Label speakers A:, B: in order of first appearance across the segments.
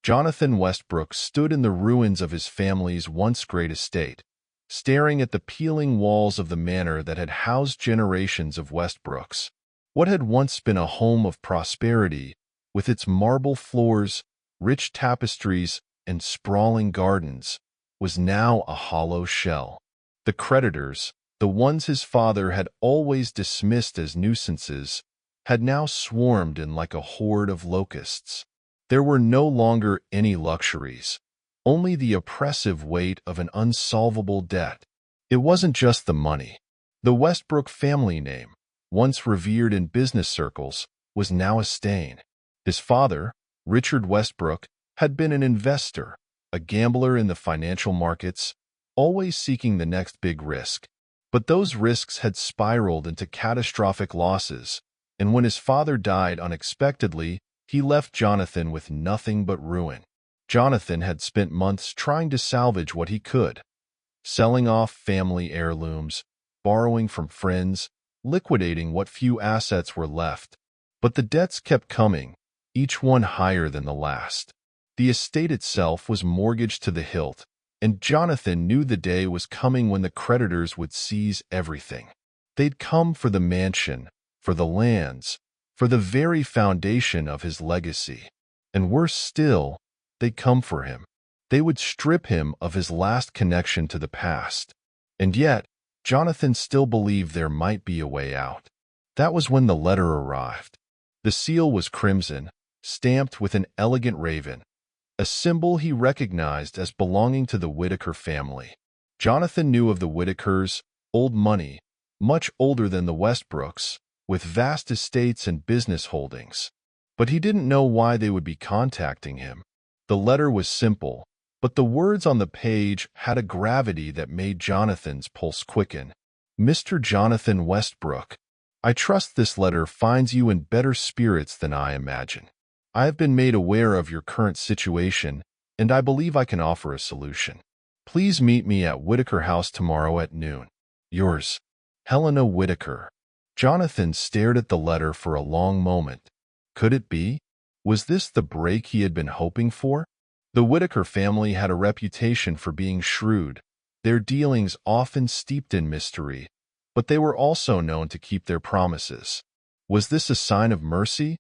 A: Jonathan Westbrook stood in the ruins of his family's once great estate, staring at the peeling walls of the manor that had housed generations of Westbrooks. What had once been a home of prosperity, with its marble floors, rich tapestries, and sprawling gardens, was now a hollow shell. The creditors, the ones his father had always dismissed as nuisances, had now swarmed in like a horde of locusts. There were no longer any luxuries, only the oppressive weight of an unsolvable debt. It wasn't just the money. The Westbrook family name, once revered in business circles, was now a stain. His father, Richard Westbrook, had been an investor, a gambler in the financial markets, always seeking the next big risk. But those risks had spiraled into catastrophic losses, and when his father died unexpectedly, he left Jonathan with nothing but ruin. Jonathan had spent months trying to salvage what he could, selling off family heirlooms, borrowing from friends, liquidating what few assets were left. But the debts kept coming, each one higher than the last. The estate itself was mortgaged to the hilt, and Jonathan knew the day was coming when the creditors would seize everything. They'd come for the mansion, for the lands, for the very foundation of his legacy. And worse still, they'd come for him. They would strip him of his last connection to the past. And yet, Jonathan still believed there might be a way out. That was when the letter arrived. The seal was crimson, stamped with an elegant raven, a symbol he recognized as belonging to the Whitaker family. Jonathan knew of the Whitakers, old money, much older than the Westbrooks, with vast estates and business holdings. But he didn't know why they would be contacting him. The letter was simple, but the words on the page had a gravity that made Jonathan's pulse quicken. Mr. Jonathan Westbrook, I trust this letter finds you in better spirits than I imagine. I have been made aware of your current situation, and I believe I can offer a solution. Please meet me at Whitaker House tomorrow at noon. Yours, Helena Whitaker. Jonathan stared at the letter for a long moment. Could it be? Was this the break he had been hoping for? The Whitaker family had a reputation for being shrewd, their dealings often steeped in mystery, but they were also known to keep their promises. Was this a sign of mercy,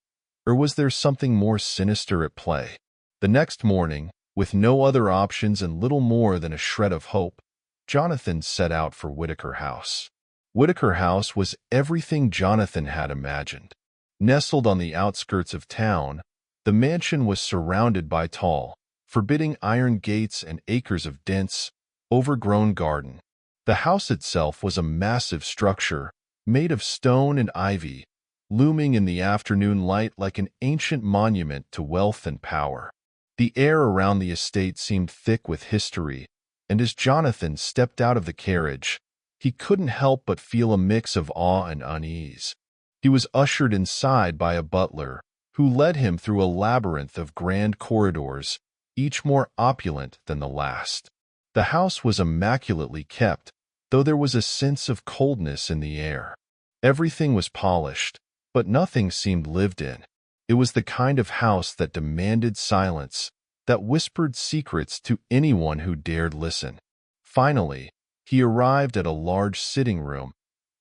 A: or was there something more sinister at play? The next morning, with no other options and little more than a shred of hope, Jonathan set out for Whitaker House. Whitaker House was everything Jonathan had imagined. Nestled on the outskirts of town, the mansion was surrounded by tall, forbidding iron gates and acres of dense, overgrown garden. The house itself was a massive structure, made of stone and ivy, looming in the afternoon light like an ancient monument to wealth and power. The air around the estate seemed thick with history, and as Jonathan stepped out of the carriage, he couldn't help but feel a mix of awe and unease. He was ushered inside by a butler, who led him through a labyrinth of grand corridors, each more opulent than the last. The house was immaculately kept, though there was a sense of coldness in the air. Everything was polished, but nothing seemed lived in. It was the kind of house that demanded silence, that whispered secrets to anyone who dared listen. Finally, he arrived at a large sitting room,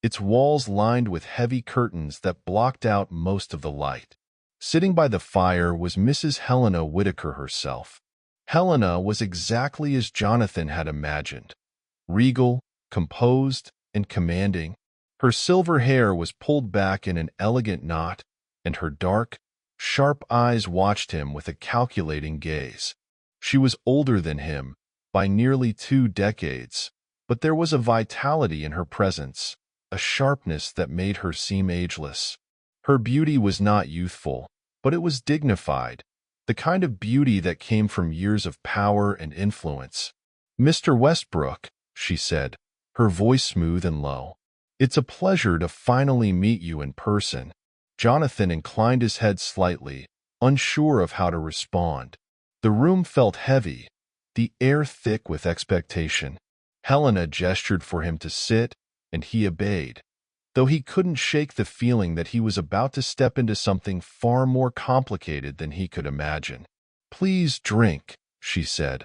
A: its walls lined with heavy curtains that blocked out most of the light. Sitting by the fire was Mrs. Helena Whitaker herself. Helena was exactly as Jonathan had imagined, regal, composed, and commanding. Her silver hair was pulled back in an elegant knot, and her dark, sharp eyes watched him with a calculating gaze. She was older than him, by nearly 2 decades, but there was a vitality in her presence, a sharpness that made her seem ageless. Her beauty was not youthful, but it was dignified, the kind of beauty that came from years of power and influence. "Mr. Westbrook," she said, her voice smooth and low, "it's a pleasure to finally meet you in person." Jonathan inclined his head slightly, unsure of how to respond. The room felt heavy, the air thick with expectation. Helena gestured for him to sit, and he obeyed, though he couldn't shake the feeling that he was about to step into something far more complicated than he could imagine. "Please drink," she said,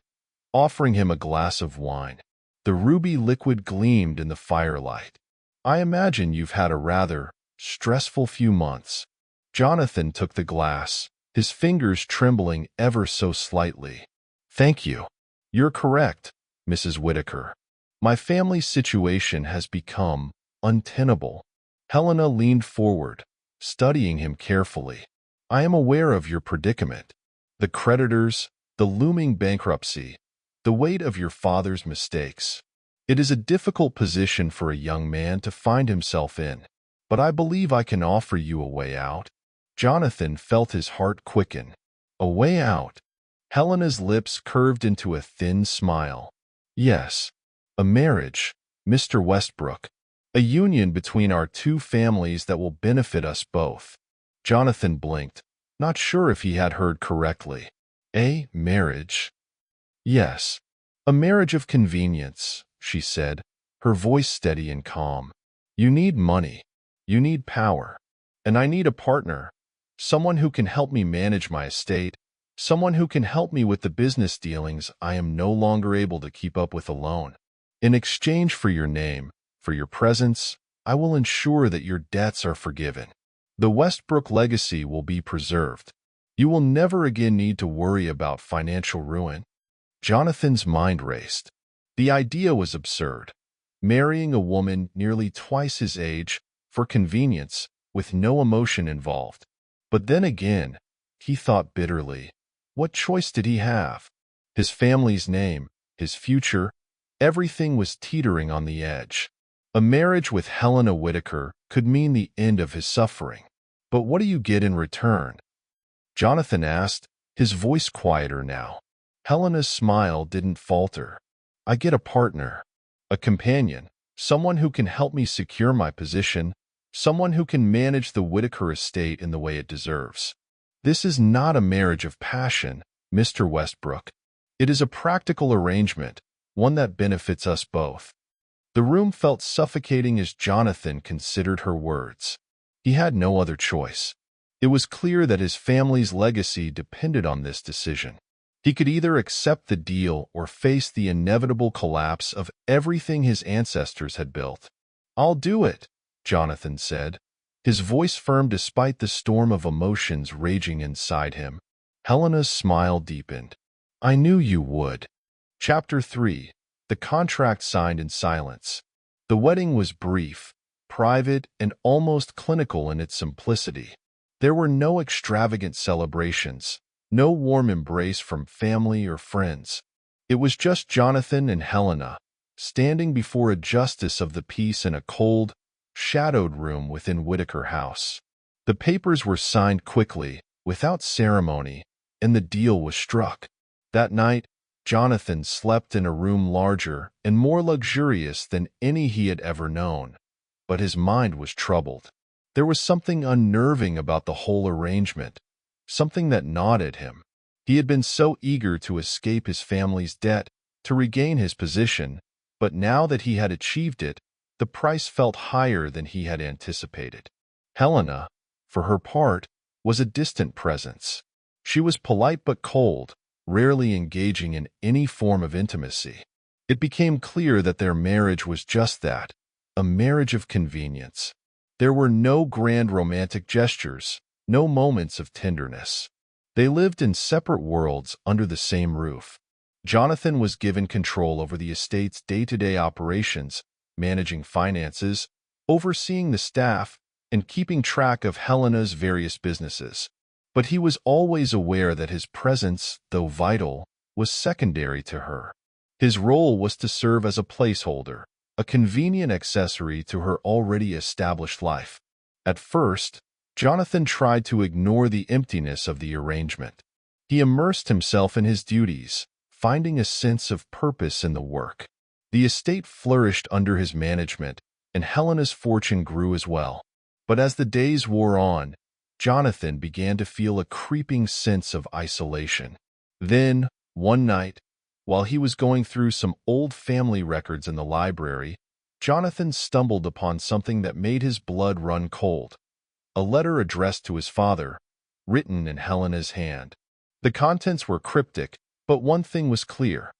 A: offering him a glass of wine. The ruby liquid gleamed in the firelight. "I imagine you've had a rather stressful few months." Jonathan took the glass, his fingers trembling ever so slightly. "Thank you. You're correct, Mrs. Whitaker. My family's situation has become untenable." Helena leaned forward, studying him carefully. "I am aware of your predicament. The creditors, the looming bankruptcy, the weight of your father's mistakes. It is a difficult position for a young man to find himself in, but I believe I can offer you a way out." Jonathan felt his heart quicken. A way out? Helena's lips curved into a thin smile. "Yes, a marriage, Mr. Westbrook. A union between our two families that will benefit us both." Jonathan blinked, not sure if he had heard correctly. "A marriage?" "Yes, a marriage of convenience," she said, her voice steady and calm. "You need money. You need power. And I need a partner, someone who can help me manage my estate, someone who can help me with the business dealings I am no longer able to keep up with alone. In exchange for your name, for your presence, I will ensure that your debts are forgiven. The Westbrook legacy will be preserved. You will never again need to worry about financial ruin." Jonathan's mind raced. The idea was absurd. Marrying a woman nearly twice his age, for convenience, with no emotion involved. But then again, he thought bitterly, what choice did he have? His family's name, his future, everything was teetering on the edge. A marriage with Helena Whitaker could mean the end of his suffering. "But what do you get in return?" Jonathan asked, his voice quieter now. Helena's smile didn't falter. "I get a partner, a companion, someone who can help me secure my position, someone who can manage the Whitaker estate in the way it deserves. This is not a marriage of passion, Mr. Westbrook. It is a practical arrangement, one that benefits us both." The room felt suffocating as Jonathan considered her words. He had no other choice. It was clear that his family's legacy depended on this decision. He could either accept the deal or face the inevitable collapse of everything his ancestors had built. "I'll do it," Jonathan said, his voice firm despite the storm of emotions raging inside him. Helena's smile deepened. "I knew you would." Chapter 3. The contract signed in silence. The wedding was brief, private, and almost clinical in its simplicity. There were no extravagant celebrations, no warm embrace from family or friends. It was just Jonathan and Helena, standing before a justice of the peace in a cold, shadowed room within Whitaker House. The papers were signed quickly, without ceremony, and the deal was struck. That night, Jonathan slept in a room larger and more luxurious than any he had ever known. But his mind was troubled. There was something unnerving about the whole arrangement, something that gnawed at him. He had been so eager to escape his family's debt, to regain his position, but now that he had achieved it, the price felt higher than he had anticipated. Helena, for her part, was a distant presence. She was polite but cold, rarely engaging in any form of intimacy. It became clear that their marriage was just that, a marriage of convenience. There were no grand romantic gestures, no moments of tenderness. They lived in separate worlds under the same roof. Jonathan was given control over the estate's day-to-day operations, managing finances, overseeing the staff, and keeping track of Helena's various businesses. But he was always aware that his presence, though vital, was secondary to her. His role was to serve as a placeholder, a convenient accessory to her already established life. At first, Jonathan tried to ignore the emptiness of the arrangement. He immersed himself in his duties, finding a sense of purpose in the work. The estate flourished under his management, and Helena's fortune grew as well. But as the days wore on, Jonathan began to feel a creeping sense of isolation. Then, one night, while he was going through some old family records in the library, Jonathan stumbled upon something that made his blood run cold. A letter addressed to his father, written in Helena's hand. The contents were cryptic, but one thing was clear.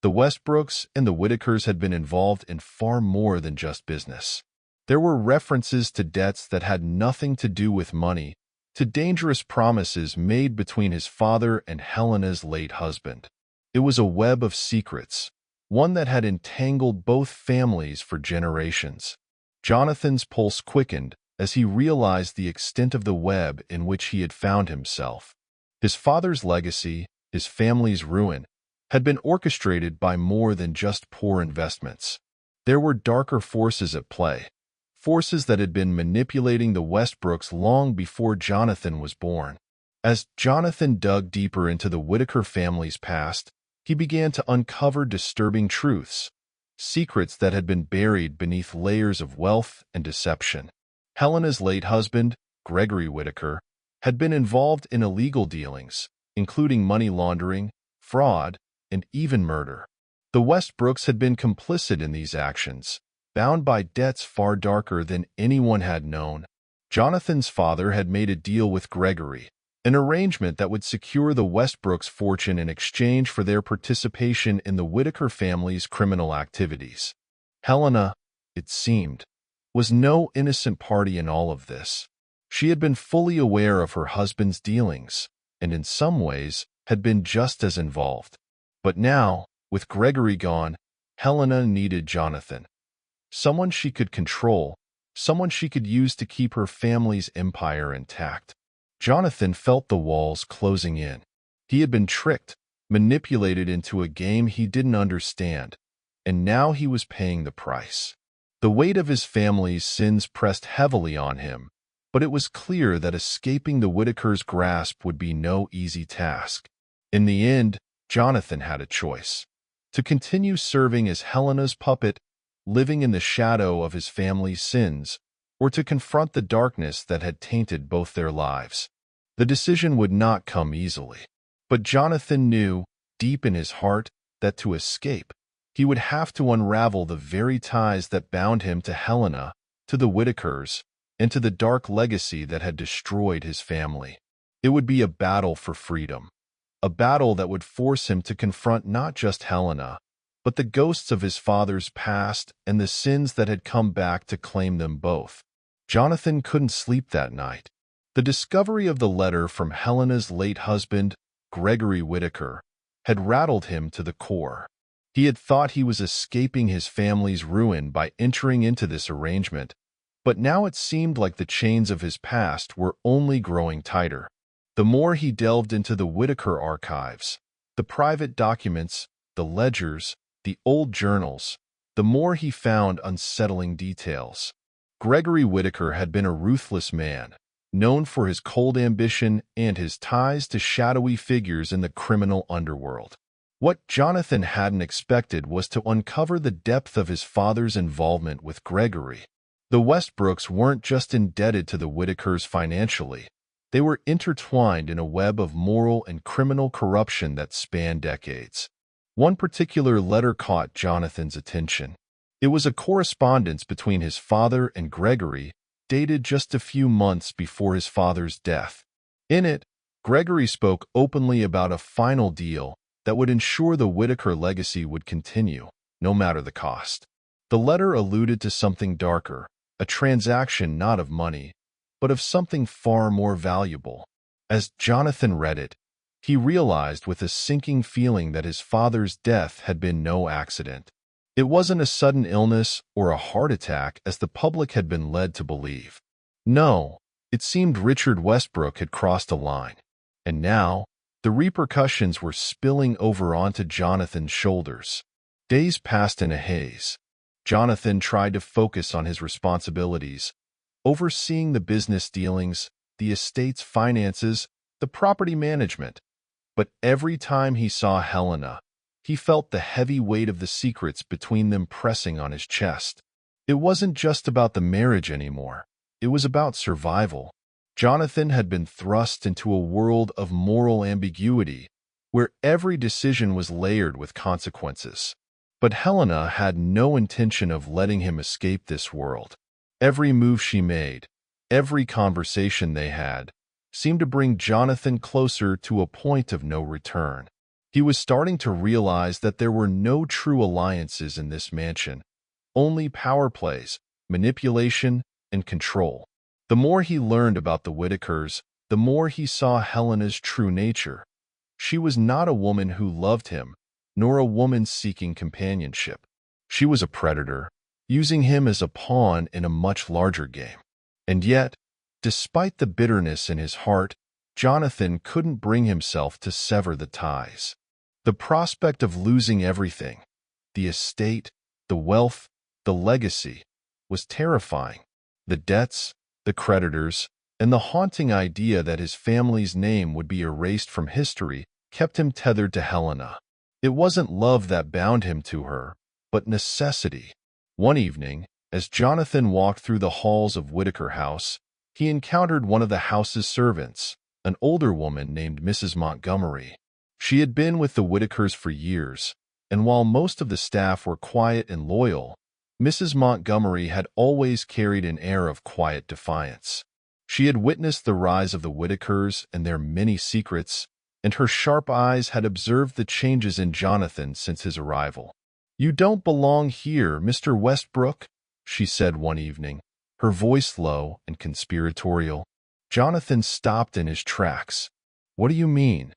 A: The Westbrooks and the Whitakers had been involved in far more than just business. There were references to debts that had nothing to do with money, to dangerous promises made between his father and Helena's late husband. It was a web of secrets, one that had entangled both families for generations. Jonathan's pulse quickened as he realized the extent of the web in which he had found himself. His father's legacy, his family's ruin, had been orchestrated by more than just poor investments. There were darker forces at play, forces that had been manipulating the Westbrooks long before Jonathan was born. As Jonathan dug deeper into the Whitaker family's past, he began to uncover disturbing truths, secrets that had been buried beneath layers of wealth and deception. Helena's late husband, Gregory Whitaker, had been involved in illegal dealings, including money laundering, fraud, and even murder. The Westbrooks had been complicit in these actions, bound by debts far darker than anyone had known. Jonathan's father had made a deal with Gregory, an arrangement that would secure the Westbrooks' fortune in exchange for their participation in the Whitaker family's criminal activities. Helena, it seemed, was no innocent party in all of this. She had been fully aware of her husband's dealings, and in some ways had been just as involved. But now, with Gregory gone, Helena needed Jonathan. Someone she could control, someone she could use to keep her family's empire intact. Jonathan felt the walls closing in. He had been tricked, manipulated into a game he didn't understand, and now he was paying the price. The weight of his family's sins pressed heavily on him, but it was clear that escaping the Whitakers' grasp would be no easy task. In the end, Jonathan had a choice: to continue serving as Helena's puppet, living in the shadow of his family's sins, or to confront the darkness that had tainted both their lives. The decision would not come easily, but Jonathan knew, deep in his heart, that to escape, he would have to unravel the very ties that bound him to Helena, to the Whitakers, and to the dark legacy that had destroyed his family. It would be a battle for freedom, a battle that would force him to confront not just Helena, but the ghosts of his father's past and the sins that had come back to claim them both. Jonathan couldn't sleep that night. The discovery of the letter from Helena's late husband, Gregory Whitaker, had rattled him to the core. He had thought he was escaping his family's ruin by entering into this arrangement, but now it seemed like the chains of his past were only growing tighter. The more he delved into the Whitaker archives, the private documents, the ledgers, the old journals, the more he found unsettling details. Gregory Whitaker had been a ruthless man, known for his cold ambition and his ties to shadowy figures in the criminal underworld. What Jonathan hadn't expected was to uncover the depth of his father's involvement with Gregory. The Westbrooks weren't just indebted to the Whitakers financially. They were intertwined in a web of moral and criminal corruption that spanned decades. One particular letter caught Jonathan's attention. It was a correspondence between his father and Gregory, dated just a few months before his father's death. In it, Gregory spoke openly about a final deal that would ensure the Whitaker legacy would continue, no matter the cost. The letter alluded to something darker, a transaction not of money, but of something far more valuable. As Jonathan read it, he realized with a sinking feeling that his father's death had been no accident. It wasn't a sudden illness or a heart attack as the public had been led to believe. No, it seemed Richard Westbrook had crossed a line, and now the repercussions were spilling over onto Jonathan's shoulders. Days passed in a haze. Jonathan tried to focus on his responsibilities, overseeing the business dealings, the estate's finances, the property management. But every time he saw Helena, he felt the heavy weight of the secrets between them pressing on his chest. It wasn't just about the marriage anymore. It was about survival. Jonathan had been thrust into a world of moral ambiguity, where every decision was layered with consequences. But Helena had no intention of letting him escape this world. Every move she made, every conversation they had, seemed to bring Jonathan closer to a point of no return. He was starting to realize that there were no true alliances in this mansion, only power plays, manipulation, and control. The more he learned about the Whitakers, the more he saw Helena's true nature. She was not a woman who loved him, nor a woman seeking companionship. She was a predator, using him as a pawn in a much larger game. And yet, despite the bitterness in his heart, Jonathan couldn't bring himself to sever the ties. The prospect of losing everything, the estate, the wealth, the legacy, was terrifying. The debts, the creditors, and the haunting idea that his family's name would be erased from history kept him tethered to Helena. It wasn't love that bound him to her, but necessity. One evening, as Jonathan walked through the halls of Whitaker House, he encountered one of the house's servants, an older woman named Mrs. Montgomery. She had been with the Whitakers for years, and while most of the staff were quiet and loyal, Mrs. Montgomery had always carried an air of quiet defiance. She had witnessed the rise of the Whitakers and their many secrets, and her sharp eyes had observed the changes in Jonathan since his arrival. "You don't belong here, Mr. Westbrook," she said one evening, her voice low and conspiratorial. Jonathan stopped in his tracks. "What do you mean?"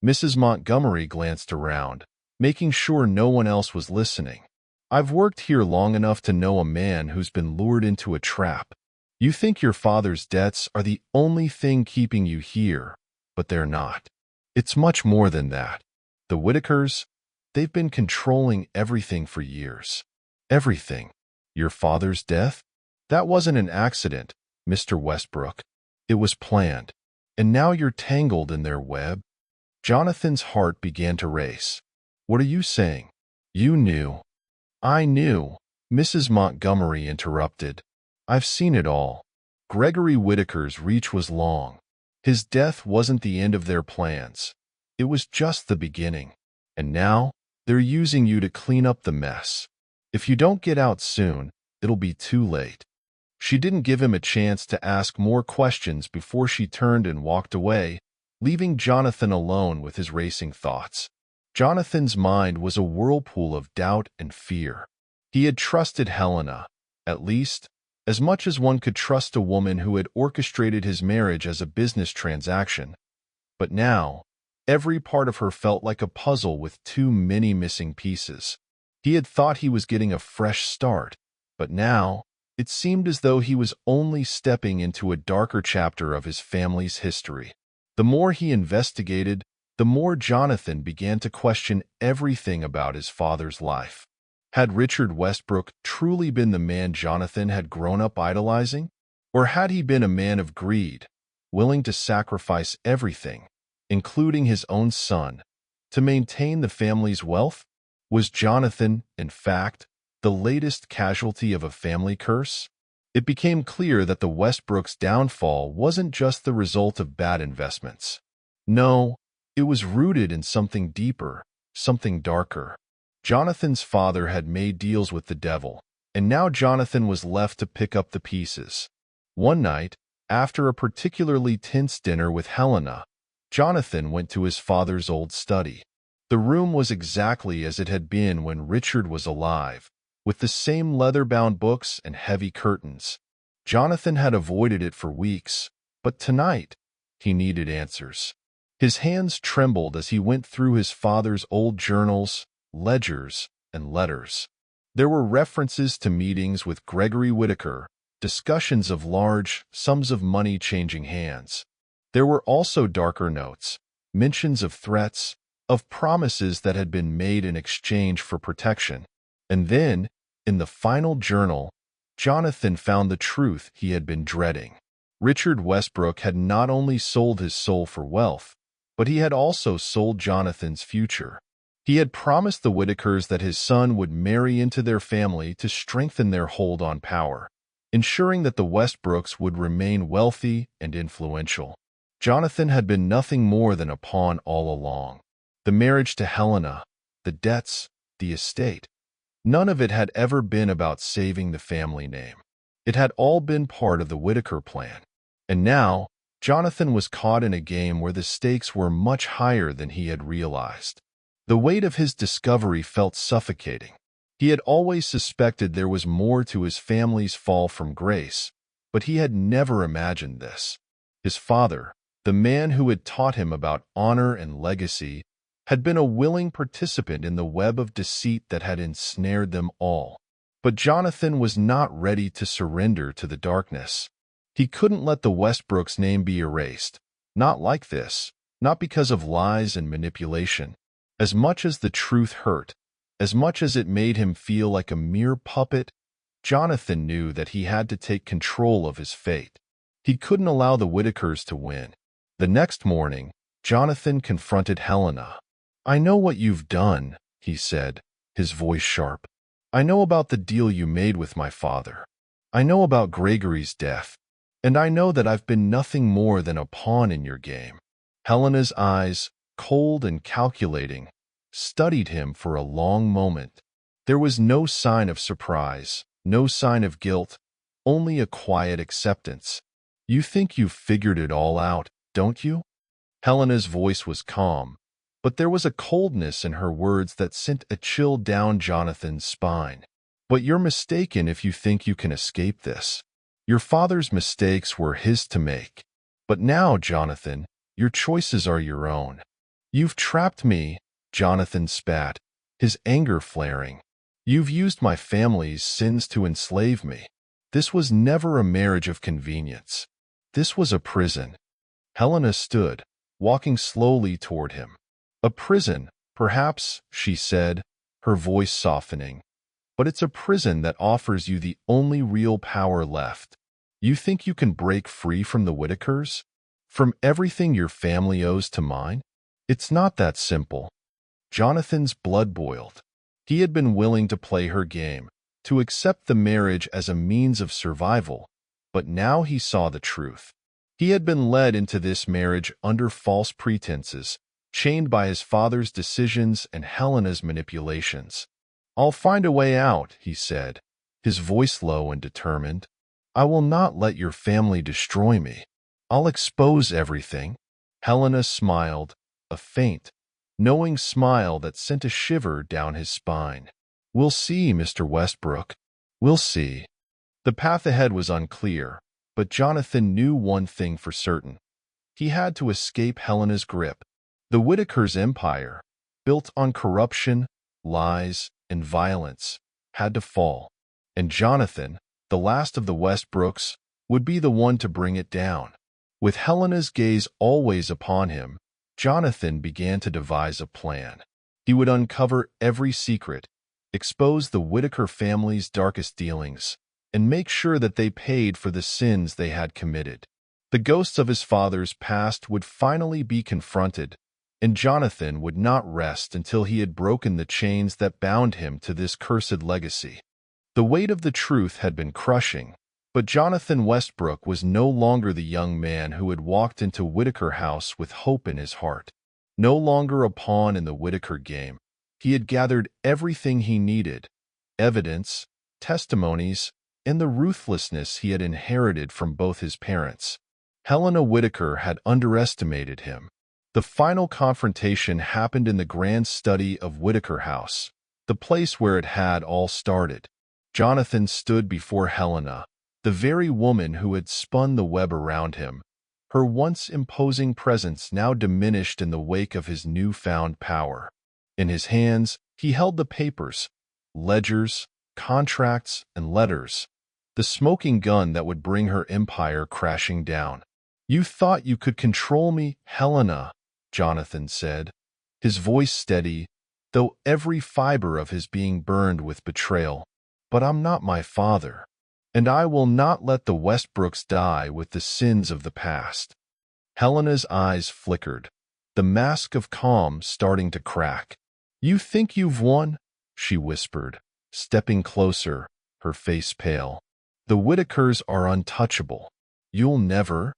A: Mrs. Montgomery glanced around, making sure no one else was listening. "I've worked here long enough to know a man who's been lured into a trap. You think your father's debts are the only thing keeping you here, but they're not. It's much more than that. The Whitakers, they've been controlling everything for years. Everything. Your father's death? That wasn't an accident, Mr. Westbrook. It was planned. And now you're tangled in their web." Jonathan's heart began to race. "What are you saying?" "You knew." "I knew," Mrs. Montgomery interrupted. "I've seen it all. Gregory Whitaker's reach was long. His death wasn't the end of their plans. It was just the beginning. And now, they're using you to clean up the mess. If you don't get out soon, it'll be too late." She didn't give him a chance to ask more questions before she turned and walked away, leaving Jonathan alone with his racing thoughts. Jonathan's mind was a whirlpool of doubt and fear. He had trusted Helena, at least, as much as one could trust a woman who had orchestrated his marriage as a business transaction. But now, every part of her felt like a puzzle with too many missing pieces. He had thought he was getting a fresh start, but now, it seemed as though he was only stepping into a darker chapter of his family's history. The more he investigated, the more Jonathan began to question everything about his father's life. Had Richard Westbrook truly been the man Jonathan had grown up idolizing? Or had he been a man of greed, willing to sacrifice everything, including his own son, to maintain the family's wealth? Was Jonathan, in fact, the latest casualty of a family curse? It became clear that the Westbrooks' downfall wasn't just the result of bad investments. No, it was rooted in something deeper, something darker. Jonathan's father had made deals with the devil, and now Jonathan was left to pick up the pieces. One night, after a particularly tense dinner with Helena, Jonathan went to his father's old study. The room was exactly as it had been when Richard was alive, with the same leather-bound books and heavy curtains. Jonathan had avoided it for weeks, but tonight, he needed answers. His hands trembled as he went through his father's old journals, ledgers, and letters. There were references to meetings with Gregory Whitaker, discussions of large sums of money changing hands. There were also darker notes, mentions of threats, of promises that had been made in exchange for protection. And then, in the final journal, Jonathan found the truth he had been dreading. Richard Westbrook had not only sold his soul for wealth, but he had also sold Jonathan's future. He had promised the Whitakers that his son would marry into their family to strengthen their hold on power, ensuring that the Westbrooks would remain wealthy and influential. Jonathan had been nothing more than a pawn all along. The marriage to Helena, the debts, the estate, none of it had ever been about saving the family name. It had all been part of the Whitaker plan. And now, Jonathan was caught in a game where the stakes were much higher than he had realized. The weight of his discovery felt suffocating. He had always suspected there was more to his family's fall from grace, but he had never imagined this. His father, the man who had taught him about honor and legacy, had been a willing participant in the web of deceit that had ensnared them all. But Jonathan was not ready to surrender to the darkness. He couldn't let the Westbrooks' name be erased. Not like this, not because of lies and manipulation. As much as the truth hurt, as much as it made him feel like a mere puppet, Jonathan knew that he had to take control of his fate. He couldn't allow the Whitakers to win. The next morning, Jonathan confronted Helena. "I know what you've done," he said, his voice sharp. "I know about the deal you made with my father. I know about Gregory's death. And I know that I've been nothing more than a pawn in your game." Helena's eyes, cold and calculating, studied him for a long moment. There was no sign of surprise, no sign of guilt, only a quiet acceptance. "You think you've figured it all out, don't you?" Helena's voice was calm, but there was a coldness in her words that sent a chill down Jonathan's spine. "But you're mistaken if you think you can escape this. Your father's mistakes were his to make. But now, Jonathan, your choices are your own." "You've trapped me," Jonathan spat, his anger flaring. "You've used my family's sins to enslave me. This was never a marriage of convenience. This was a prison." Helena stood, walking slowly toward him. "A prison, perhaps," she said, her voice softening. "But it's a prison that offers you the only real power left. You think you can break free from the Whitakers? From everything your family owes to mine? It's not that simple." Jonathan's blood boiled. He had been willing to play her game, to accept the marriage as a means of survival, but now he saw the truth. He had been led into this marriage under false pretenses, chained by his father's decisions and Helena's manipulations. "I'll find a way out," he said, his voice low and determined. "I will not let your family destroy me. I'll expose everything." Helena smiled, a faint, knowing smile that sent a shiver down his spine. "We'll see, Mr. Westbrook. We'll see." The path ahead was unclear, but Jonathan knew one thing for certain. He had to escape Helena's grip. The Whitakers' empire, built on corruption, lies, and violence, had to fall. And Jonathan, the last of the Westbrooks, would be the one to bring it down. With Helena's gaze always upon him, Jonathan began to devise a plan. He would uncover every secret, expose the Whitaker family's darkest dealings, and make sure that they paid for the sins they had committed. The ghosts of his father's past would finally be confronted, and Jonathan would not rest until he had broken the chains that bound him to this cursed legacy. The weight of the truth had been crushing, but Jonathan Westbrook was no longer the young man who had walked into Whitaker House with hope in his heart. No longer a pawn in the Whitaker game, he had gathered everything he needed: evidence, testimonies, and the ruthlessness he had inherited from both his parents. Helena Whitaker had underestimated him. The final confrontation happened in the grand study of Whitaker House, the place where it had all started. Jonathan stood before Helena, the very woman who had spun the web around him, her once imposing presence now diminished in the wake of his newfound power. In his hands, he held the papers, ledgers, contracts, and letters, the smoking gun that would bring her empire crashing down. "You thought you could control me, Helena," Jonathan said, his voice steady, though every fiber of his being burned with betrayal. "But I'm not my father, and I will not let the Westbrooks die with the sins of the past." Helena's eyes flickered, the mask of calm starting to crack. "You think you've won?" she whispered, stepping closer, her face pale. "The Whitakers are untouchable. You'll never—"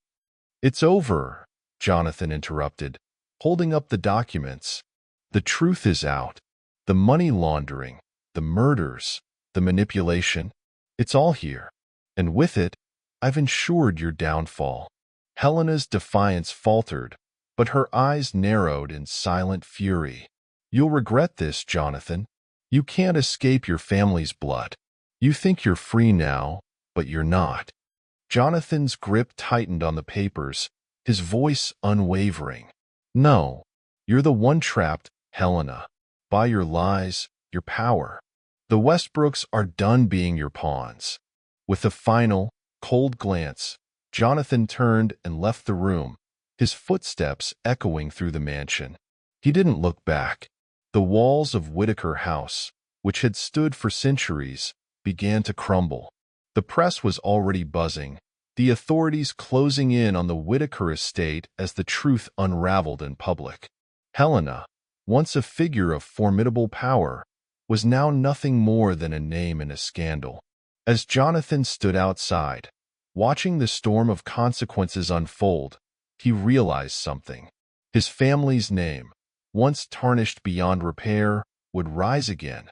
A: "It's over," Jonathan interrupted, holding up the documents. "The truth is out. The money laundering, the murders, the manipulation, it's all here. And with it, I've ensured your downfall." Helena's defiance faltered, but her eyes narrowed in silent fury. "You'll regret this, Jonathan. You can't escape your family's blood. You think you're free now, but you're not." Jonathan's grip tightened on the papers, his voice unwavering. "No, you're the one trapped, Helena, by your lies, your power. The Westbrooks are done being your pawns." With a final, cold glance, Jonathan turned and left the room, his footsteps echoing through the mansion. He didn't look back. The walls of Whitaker House, which had stood for centuries, began to crumble. The press was already buzzing, the authorities closing in on the Whitaker estate as the truth unraveled in public. Helena, once a figure of formidable power, was now nothing more than a name in a scandal. As Jonathan stood outside, watching the storm of consequences unfold, he realized something. His family's name, once tarnished beyond repair, would rise again,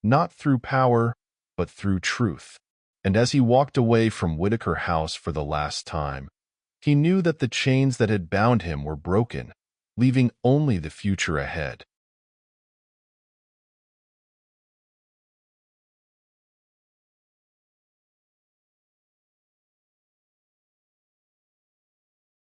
A: not through power, but through truth. And as he walked away from Whitaker House for the last time, he knew that the chains that had bound him were broken, leaving only the future ahead.